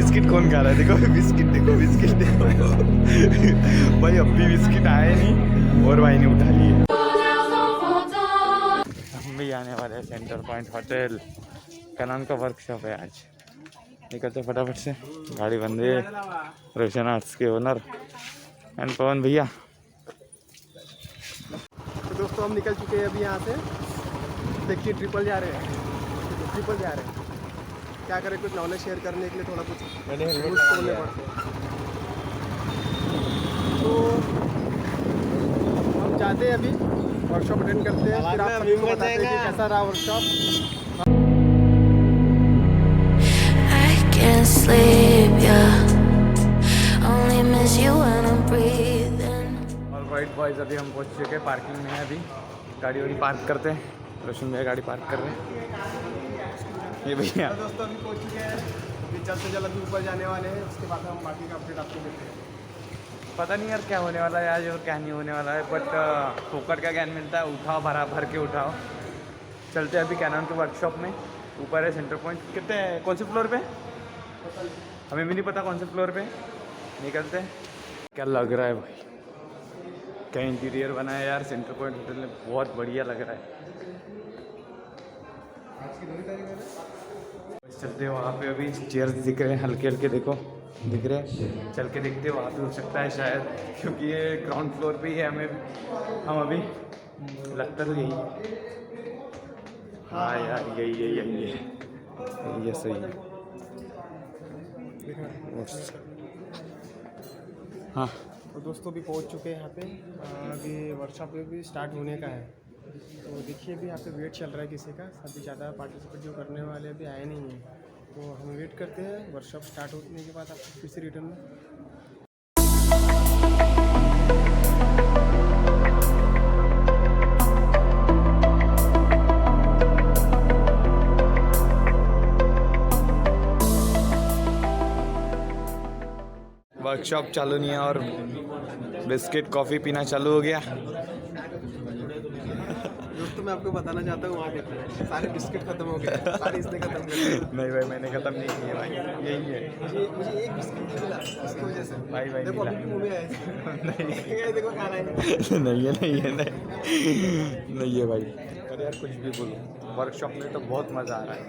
Biscuit कौन खा रहा है? देखो बिस्किट देखो भाई अभी बिस्किट आए नहीं और भाई ने उठा लिए। हम भी आने वाले हैं सेंटर पॉइंट होटल। कनान का वर्कशॉप है आज। निकलते फटाफट से, गाड़ी बंद है। रोशन आर्ट्स के ओनर एंड पवन भैया। तो दोस्तों हम निकल चुके हैं अभी यहाँ से। देखिए ट्रिपल जा रहे हैं। क्या करें, कुछ नॉलेज शेयर करने के लिए थोड़ा कुछ मैंने हेलमेट खोलने पड़ते हैं। तो हम जाते हैं अभी वर्कशॉप अटेंड करते हैं, फिर आप सभी को बताते हैं कि कैसा रहा वर्कशॉप। ऑलराइट बॉयज, अभी हम पहुँच चुके हैं, पार्किंग में है। अभी गाड़ी वाड़ी पार्क करते हैं। रोशन भैया गाड़ी पार्क कर रहे हैं। ये भैया दोस्तों अभी पहुँच चुके हैं। अभी जल्द से जल्द अभी ऊपर जाने वाले हैं। उसके बाद हम बाकी का अपडेट आपको देते हैं। पता नहीं यार क्या होने वाला है आज और क्या नहीं होने वाला है, बट फोकट का ज्ञान मिलता है। उठाओ, भर के उठाओ। चलते हैं अभी कैनन के वर्कशॉप में। ऊपर है सेंटर पॉइंट। कितने, कौन से फ्लोर पे? हमें भी नहीं पता कौन से फ्लोर पे। निकलते हैं। क्या लग रहा है भाई, क्या इंटीरियर बना है यार सेंटर पॉइंट होटल में, बहुत बढ़िया लग रहा है। चलते हैं वहाँ पे। अभी चेयर्स दिख रहे हैं हल्के हल्के, देखो दिख रहे हैं। चल के देखते हैं, वहाँ पे हो सकता है शायद, क्योंकि ये ग्राउंड फ्लोर पे ही है। हम अभी लगता तो यही है। हाँ यार यही है सही है। हाँ तो दोस्तों भी पहुंच चुके हैं यहाँ पे। अभी वर्कशॉप भी स्टार्ट होने का है। तो देखिए अभी यहाँ पे वेट चल रहा है किसी का। अभी ज़्यादा पार्टिसिपेट जो करने वाले अभी आए नहीं हैं, तो हम वेट करते हैं। वर्कशॉप स्टार्ट होने के बाद आपको फिर से रिटर्न में वर्कशॉप चालू नहीं है और बिस्किट कॉफ़ी पीना चालू हो गया। दोस्तों मैं आपको बताना चाहता हूँ, वहाँ देखिए सारे बिस्किट खत्म हो गए। सारे इसने खत्म कर दिए। नहीं भाई मैंने ख़त्म नहीं किए भाई, यही है। मुझे एक बिस्किट नहीं मिला इसकी वजह से। भाई देखो मिला। अभी मुँह में आया नहीं देखो खा रहा है। नहीं है भाई। अरे यार कुछ भी बोलो, वर्कशॉप में तो बहुत मज़ा आ रहा है,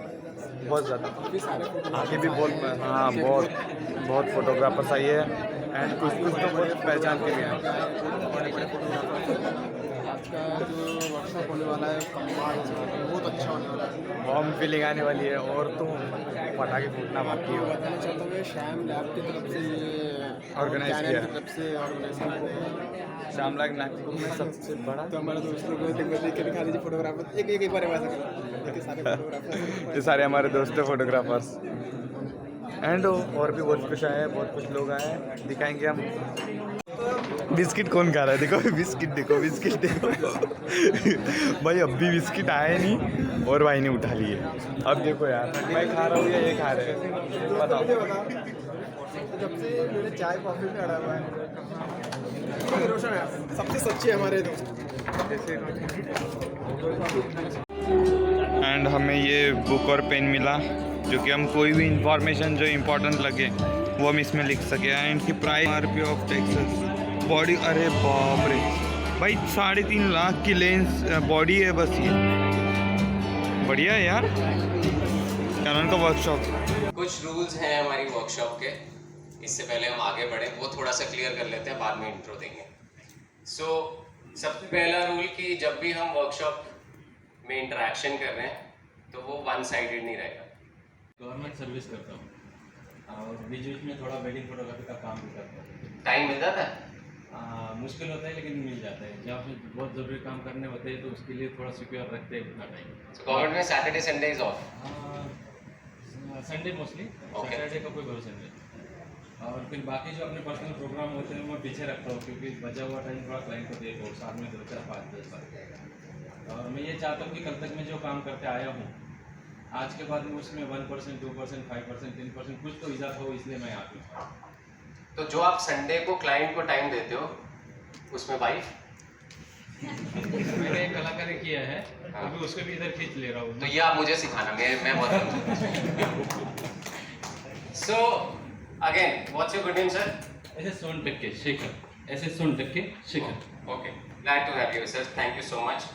बहुत ज़्यादा। आगे भी बहुत, हाँ बहुत फोटोग्राफर्स आई है एंड कुछ तो बहुत पहचान के भी हैं। आज का जो वर्कशॉप होने वाला है बहुत अच्छा होने वाला है। बॉम्ब फीलिंग आने वाली है और तो पटाखे फूटना बाकी है। बताना चाहता हूँ श्याम लैब की तरफ से ये ऑर्गेनाइज किया की तरफ से ऑर्गेनाइज किया है। श्यामलाल नागपुर में सबसे बड़ा। तो हमारे दोस्तों को देख के दिखा दीजिए फोटोग्राफर। एक बार ऐसा देखिए सारे फोटोग्राफर। ये सारे हमारे दोस्त हैं फोटोग्राफर्स एंड और भी बहुत कुछ आए हैं, बहुत कुछ लोग आए हैं, दिखाएंगे हम। बिस्किट कौन खा रहा है? देखो बिस्किट देखो भाई अभी बिस्किट आए नहीं और भाई ने उठा लिए। अब देखो यार, मैं खा रहा हूँ या ये खा रहे हैं, बताओ। जब से मेरे चाय कॉफी में अड़ा हुआ है रोशन है सबसे सच्चे हमारे दोस्त। एंड हमें ये बुक और पेन मिला, जो कि हम कोई भी इंफॉर्मेशन जो इम्पोर्टेंट लगे वो हम इसमें लिख सके। एंड की price RP of Texas body, अरे बाप रे भाई 3.5 लाख की लेंस बॉडी है बस। ये बढ़िया है यार कैनन का वर्कशॉप। कुछ रूल्स हैं हमारी वर्कशॉप के, इससे पहले हम आगे बढ़े वो थोड़ा सा क्लियर कर लेते हैं, बाद में इंट्रो देंगे। सबसे पहला रूल कि जब भी हम वर्कशॉप में इंटरेक्शन कर रहे हैं तो वो वन साइडेड नहीं रहेगा। गवर्नमेंट सर्विस करता हूँ और बीच बीच में थोड़ा वेडिंग फोटोग्राफी का काम भी करता हूँ। टाइम मिल जाता है? मुश्किल होता है लेकिन मिल जाता है। जब बहुत ज़रूरी काम करने होते हैं तो उसके लिए थोड़ा सिक्योर रखते हैं उतना टाइम। गवर्नमेंट में Saturday Sunday is of? Sunday mostly, Saturday का कोई भरोसा नहीं। और फिर बाकी जो अपने पर्सनल प्रोग्राम होते हैं मैं पीछे रखता हूँ, क्योंकि बचा हुआ टाइम थोड़ा क्लाइंट को दे दो, साथ में 2 4 5 10 बार। और मैं ये चाहता हूँ कि कल तक मैं जो काम करते आया हूँ आज के बाद में उसमें 1%, 2%, 5%, 3% कुछ तो इजाफा हो, इसलिए मैं यहाँ पे। तो जो आप संडे को क्लाइंट को टाइम देते हो उसमें वाइफ? मैंने एक कलाकारी किया है, अभी उसको भी इधर खींच ले रहा हूँ। तो ये आप मुझे सिखाना, मैं बहुत Again, what's your good name, sir? ऐसे सोन टक्के शेखर, ऐसे सोन टक्के Shekhar. Okay, glad to have you, sir. Thank you so much.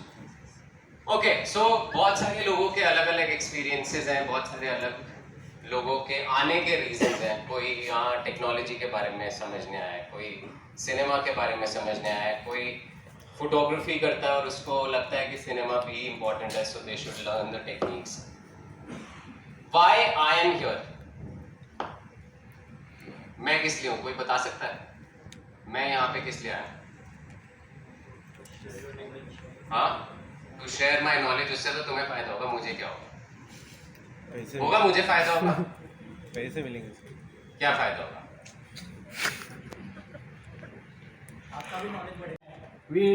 Okay, so बहुत सारे लोगों के अलग अलग एक्सपीरियंसेस हैं, बहुत सारे अलग लोगों के आने के रीजंस हैं. कोई यहाँ टेक्नोलॉजी के बारे में समझने आया है, कोई सिनेमा के बारे में समझने आया है, कोई फोटोग्राफी करता है और उसको लगता है कि सिनेमा भी इम्पोर्टेंट है, so they should learn the techniques. Why I am here? मैं किस लिए हूँ, कोई बता सकता है? मैं यहाँ पे किस लिए आया? हाँ, टू शेयर माई नॉलेज. उससे तो तुम्हें फायदा होगा, मुझे क्या होगा? होगा, मुझे फायदा होगा. पैसे मिलेंगे. क्या फायदा होगा? आपका भी नॉलेज बढ़ेगा. We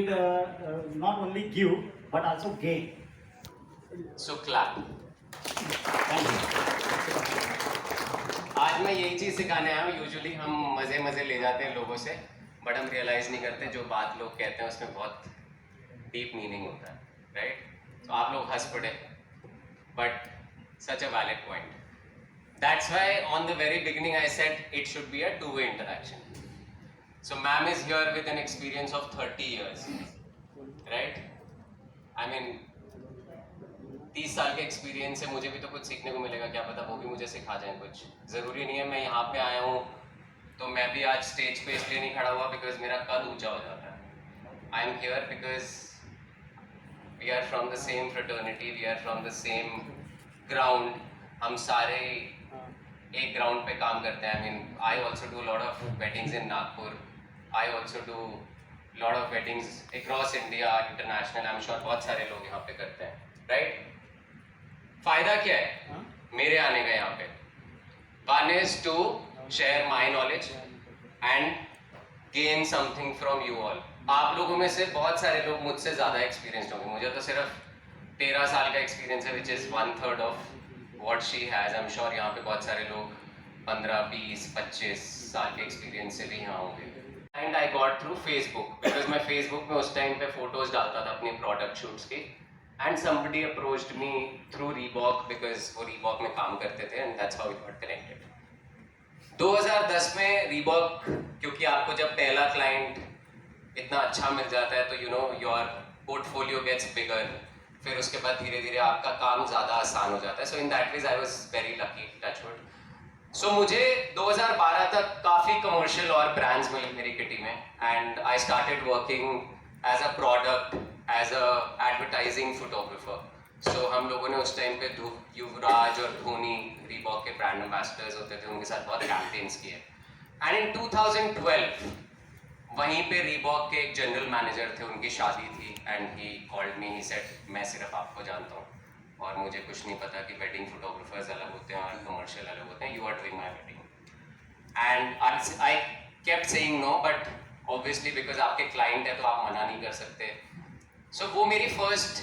not only give but also gain. So clap. आज मैं यही चीज़ सिखाने आया हूँ. यूजुअली हम मज़े मज़े ले जाते हैं लोगों से, बट हम रियलाइज़ नहीं करते जो बात लोग कहते हैं उसमें बहुत डीप मीनिंग होता है, राइट? तो आप लोग हंस पड़े, but such a valid point. That's why on the very beginning I said it should be a two way interaction. So ma'am is here with an experience of 30 years, right? I mean, 30 साल के experience से मुझे भी तो कुछ सीखने को मिलेगा, क्या पता वो भी मुझे सिखा जाए कुछ. ज़रूरी नहीं है मैं यहाँ पे आया हूँ तो मैं भी आज स्टेज पे इसलिए नहीं खड़ा हुआ बिकॉज मेरा कद ऊंचा हो जाता है. I am here because we are from the same fraternity, we are from the same ground. हम सारे एक ग्राउंड पे काम करते हैं. I mean I also do lot of weddings in Nagpur. I also do lot of weddings across India, international. I am sure बहुत सारे लोग यहाँ पे करते हैं, राइट? फायदा क्या है मेरे आने का यहाँ पे? One is to share my knowledge and gain something from you all. आप लोगों में से बहुत सारे लोग मुझसे ज़्यादा एक्सपीरियंस्ड होंगे. मुझे तो सिर्फ 13 साल का एक्सपीरियंस है, which is 1/3 of what she has. I'm sure यहाँ पे बहुत सारे लोग 15, 20, 25 साल के एक्सपीरियंस से भी यहाँ होंगे. And I got through Facebook because मैं Facebook में उस टाइम पे फोटोज डालता था अपनी प्रोडक्ट शूट्स की. And somebody approached me through Reebok because वो Reebok में काम करते थे and that's how we got connected. 2010 में Reebok, क्योंकि आपको जब पहला क्लाइंट इतना अच्छा मिल जाता है तो you know your portfolio gets bigger. फिर उसके बाद धीरे धीरे आपका काम ज़्यादा आसान हो जाता है. So in that ways I was very lucky, touchwood. So मुझे 2012 तक काफ़ी कमर्शियल और ब्रांड्स मिले मेरी किटी में. And I started working as a product, as a advertising photographer. So हम लोगों ने उस टाइम पे युवराज और धोनी रीबॉक के ब्रांड एम्बेसडर्स होते थे, उनके साथ बहुत कैंपेन्स किए. एंड इन 2012 वहीं पे रीबॉक के एक जनरल मैनेजर थे, उनकी शादी थी. And he called me, he said मैं सिर्फ आपको जानता हूँ और मुझे कुछ नहीं पता कि वेडिंग फोटोग्राफर्स अलग होते हैं और कमर्शियल अलग होते हैं. You are doing my wedding. And I kept saying no, but obviously because आपके क्लाइंट है तो आप मना नहीं कर सकते. सो वो मेरी फर्स्ट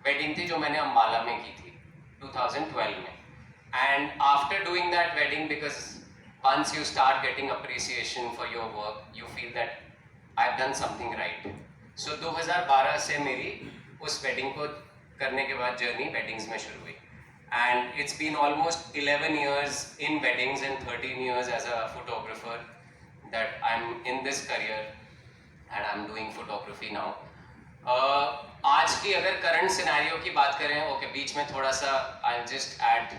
वेडिंग थी जो मैंने अम्बाला में की थी 2012 में. And after doing that wedding, because once you start getting appreciation for your work, you feel that I've done something right. So 2012 से मेरी उस वेडिंग को करने के बाद जर्नी वेडिंग्स में शुरू हुई. And it's been almost 11 years in weddings and 13 years as a photographer that I'm in this career and I'm doing photography now. आज की अगर करंट सिनेरियो की बात करें, ओके, बीच में थोड़ा सा I'll just add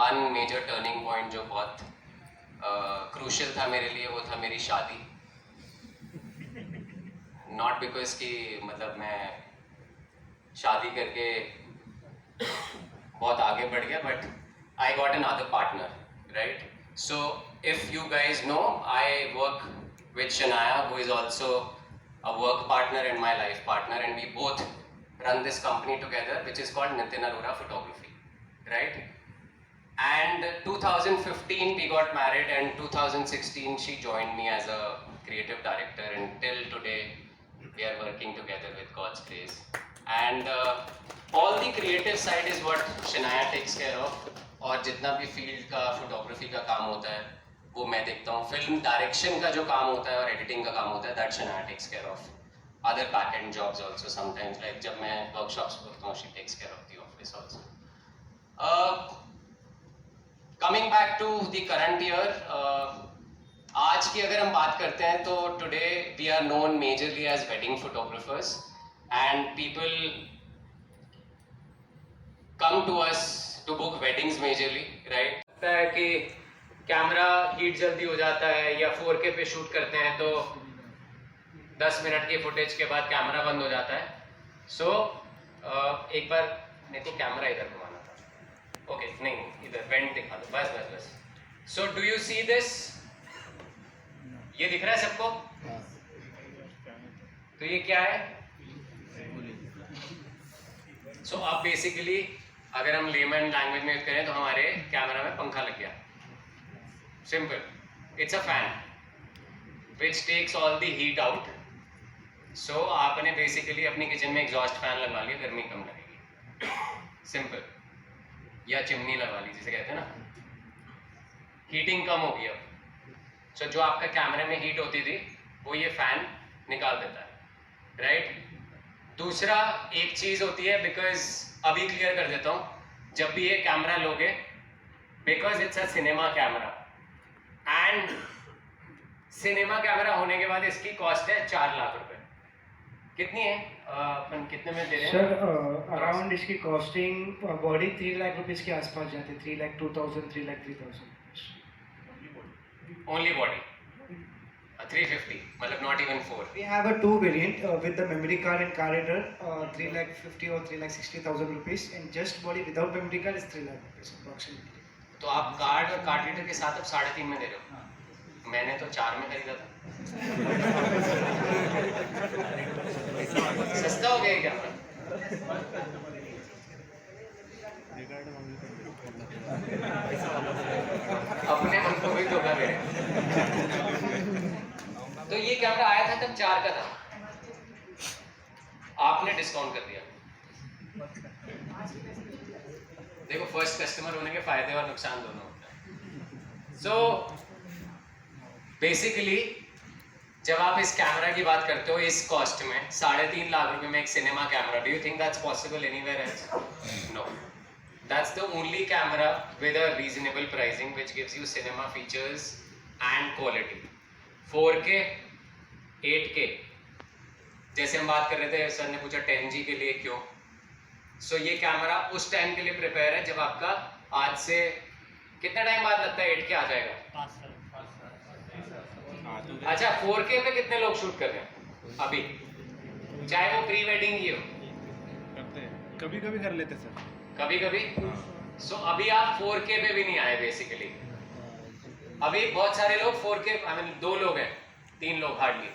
one major turning point जो बहुत क्रूशियल था मेरे लिए. वो था मेरी शादी. नॉट बिकॉज कि मतलब मैं शादी करके बहुत आगे बढ़ गया, but I got another partner, right? So if you guys know, I work with Shanaya, who is also a work partner and my life partner, and we both run this company together which is called Nitin Arora photography, right? And 2015 we got married, and 2016 she joined me as a creative director, and till today we are working together with God's grace. And all the creative side is what Shanaya takes care of. और जितना भी field का photography का काम होता है वो मैं देखता हूँ. फिल्म डायरेक्शन का जो काम होता है और एडिटिंग का काम होता है, that Shanaya takes care of. Other back end jobs also sometimes, like जब मैं workshops करता हूँ, she takes care of the office also. Coming back to the current year, आज की अगर हम बात करते हैं तो today we are known majorly as wedding photographers and people come to us to book weddings majorly, right? लगता है कि कैमरा हीट जल्दी हो जाता है या 4K पे शूट करते हैं तो 10 मिनट की फुटेज के बाद कैमरा बंद हो जाता है। सो एक बार मेरे को कैमरा इधर घुमाना था, ओके नहीं इधर वेंट दिखा दो, बस बस बस। So do you see this? ये दिख रहा है सबको? तो ये क्या है? सो अब बेसिकली अगर हम लेमन लैंग्वेज में करें तो हमारे कैमरा में पंखा लग गया, simple, it's a fan which takes all the heat out. So आपने बेसिकली अपनी किचन में एग्जॉस्ट फैन लगवा लिया, गर्मी कम लगेगी, सिंपल, या चिमनी लगवा ली जिसे कहते हैं ना, हीटिंग कम होगी अब। सो जो आपका कैमरे में हीट होती थी वो ये फैन निकाल देता है, राइट? दूसरा एक चीज होती है, बिकॉज अभी क्लियर कर देता हूं, जब भी ये कैमरा लोगे, because it's a cinema camera and cinema camera होने के बाद इसकी कॉस्ट है 4 लाख रुपए। कितनी है? अपन कितने में दे रहे हैं सर? अराउंड इसकी कॉस्टिंग बॉडी 3 लाख रुपीस के आसपास जाती है, 3,02,000 3,03,000। ओनली बॉडी 350, मतलब not even 4। We have a 2 variant with the memory card and card reader, 3,50,000 or 3,60,000 rupees, and just body without memory card is 3 lakh rupees approximately. तो आप card और card reader के साथ अब 3.5 में दे रहे हो। मैंने तो 4 में खरीदा था। सस्ता हो गया क्या? अपने मन को भी धोखा दे रहे। तो ये कैमरा आया था तब 4 का था, आपने डिस्काउंट कर दिया। देखो, फर्स्ट कस्टमर होने के फायदे और नुकसान दोनों होते हैं। सो बेसिकली जब आप इस कैमरा की बात करते हो इस कॉस्ट में, 3.5 लाख रुपए में एक cinema camera, do you think that's possible anywhere else? No, that's the only camera with a reasonable pricing which gives you cinema features and quality. 4K 8K, जैसे हम बात कर रहे थे, सर ने पूछा 10G के लिए क्यों? सो ये कैमरा उस टाइम के लिए प्रिपेयर है जब आपका आज से कितना टाइम बाद लगता है 8K आ जाएगा? अच्छा, 4K पे कितने लोग शूट कर रहे हैं अभी, चाहे वो प्री वेडिंग ही हो? करते हैं, कभी कभी कर लेते सर, कभी कभी। सो अभी आप 4K पे भी नहीं आए बेसिकली। अभी बहुत सारे लोग 4K, आई मीन 2 लोग हैं, 3 लोग हार्डली,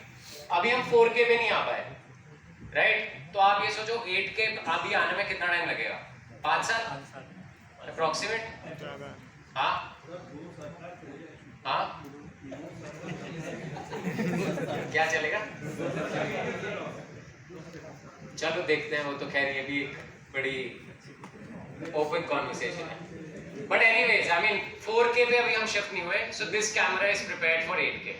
अभी हम 4K पे नहीं आ पाए, राइट? तो आप ये सोचो 8K अभी आने में कितना टाइम लगेगा? 5 साल अप्रोक्सीमेट। हाँ हाँ, क्या चलेगा? चलो देखते हैं, वो तो खैर ये भी एक बड़ी ओपन कॉन्वर्सेशन है। But anyways, I mean 4K पे अभी हम शिफ्ट नहीं हुए। So this camera is prepared for 8K,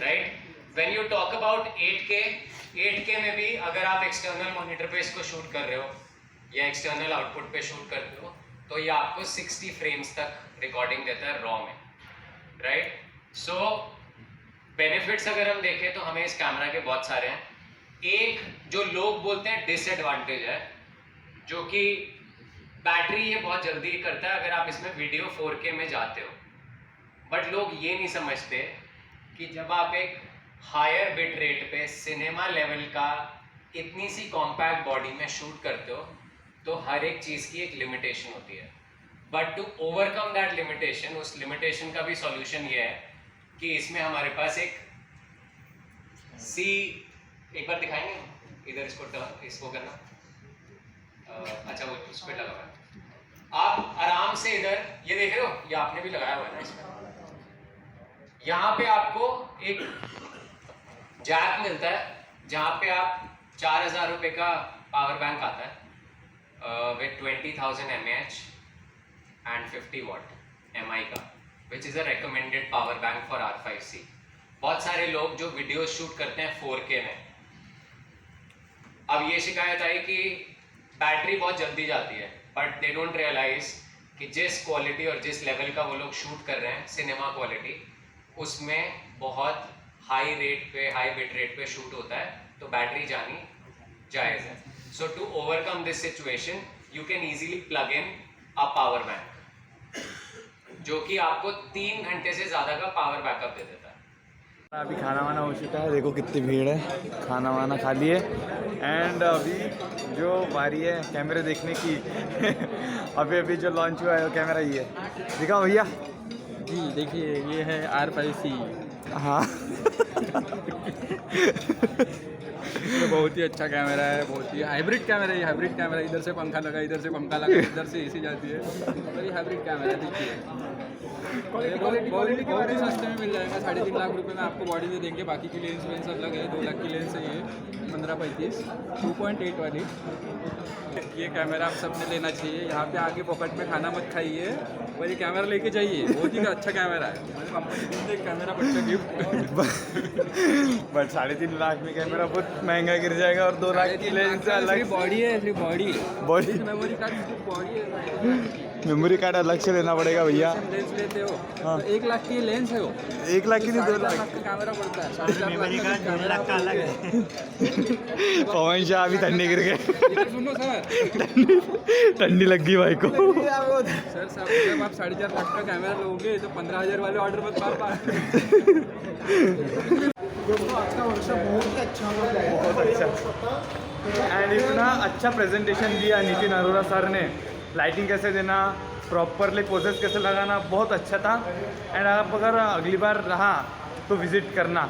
right? When you talk about 8K में भी अगर आप एक्सटर्नल मॉनिटर पे इसको शूट कर रहे हो या एक्सटर्नल आउटपुट पे शूट करते हो तो ये आपको 60 फ्रेम्स तक रिकॉर्डिंग देता है रॉ में, राइट? सो बेनिफिट्स अगर हम देखें तो हमें इस कैमरा के बहुत सारे हैं। एक जो लोग बोलते हैं डिसएडवांटेज है, जो कि बैटरी ये बहुत जल्दी करता है अगर आप इसमें वीडियो 4K में जाते हो। बट लोग ये नहीं समझते कि जब आप एक हायर बिट रेट पे सिनेमा लेवल का इतनी सी कॉम्पैक्ट बॉडी में शूट करते हो तो हर एक चीज़ की एक लिमिटेशन होती है। But to overcome that limitation, उस लिमिटेशन का भी सॉल्यूशन ये है कि इसमें हमारे पास एक एक बार दिखाएंगे इधर, इसको करना, अच्छा वो उस पर लगा हुआ है। आप आराम से इधर ये देख रहे हो, ये आपने भी लगाया हुआ है ना इसमें। यहाँ पे आपको एक जैक मिलता है जहाँ पे आप 4,000 रुपये का पावर बैंक आता है with 20,000 mAh and 50 watt MI का, which is a recommended power bank for R5C। बहुत सारे लोग जो वीडियो शूट करते हैं 4K में, अब ये शिकायत आई कि बैटरी बहुत जल्दी जाती है, बट दे डोंट रियलाइज कि जिस क्वालिटी और जिस लेवल का वो लोग शूट कर रहे हैं सिनेमा क्वालिटी, उसमें बहुत हाई बिट रेट पे शूट होता है, तो बैटरी जानी जायज़ है. So to overcome this situation you can easily plug in a power bank, जो कि आपको 3 घंटे से ज़्यादा का पावर बैकअप दे देता है. अभी खाना वाना हो चुका है, देखो कितनी भीड़ है, खाना वाना खा लिए एंड अभी जो बारी है कैमरे देखने की अभी जो लॉन्च हुआ है वो कैमरा ही है, दिखाओ भैया. जी देखिए ये है R5C, हाँ ये बहुत ही अच्छा कैमरा है, बहुत ही हाइब्रिड कैमरा है. ये हाइब्रिड कैमरा, इधर से पंखा लगा, इधर से पंखा लगा, इधर से एसी जाती है, और ये हाइब्रिड कैमरा है. देखिए ये बहुत ही सस्ते में मिल जाएगा. 3.5 लाख रुपए में आपको बॉडी में देंगे. बाकी की लेंस वेंस अलग है. 2 लाख की लेंस है ये 15-35 2.8 वाली. ये कैमरा आप सबने लेना चाहिए. यहाँ पे आके पॉकेट में खाना मत खाइए, और ये कैमरा लेके जाइए. बहुत ही अच्छा कैमरा है. कंपनी एक कैमरा बच्चा गिफ्ट बट 3.5 लाख में कैमरा बहुत महंगा गिर जाएगा, और 2 लाख की लेंस अलग. बॉडी है, सिर्फ बॉडी बॉडी मेमोरी कार्ड, सिर्फ बॉडी है. मेमोरी कार्ड अलग से लेना पड़ेगा भैया. लेंस लेते हो हाँ. तो 1 लाख की लेंस है वो, 1 लाख की नहीं 2 लाख. का कैमरा पड़ता है. 4.5 लाख का लाख का अलग है. पवन शाह अभी ठंडी गिर गए. इधर सुनो सर, ठंडी लग गई भाई को. सर साहब जब आप 4.5 लाख का कैमरा लोगे तो 15,000 वाले ऑर्डर मत मार पाए. बहुत अच्छा एंड इतना अच्छा प्रेजेंटेशन दिया नितिन अरोरा सर ने. लाइटिंग कैसे देना, प्रॉपरली पोजेस कैसे लगाना, बहुत अच्छा था. एंड आप अगर अगली बार रहा तो विज़िट करना.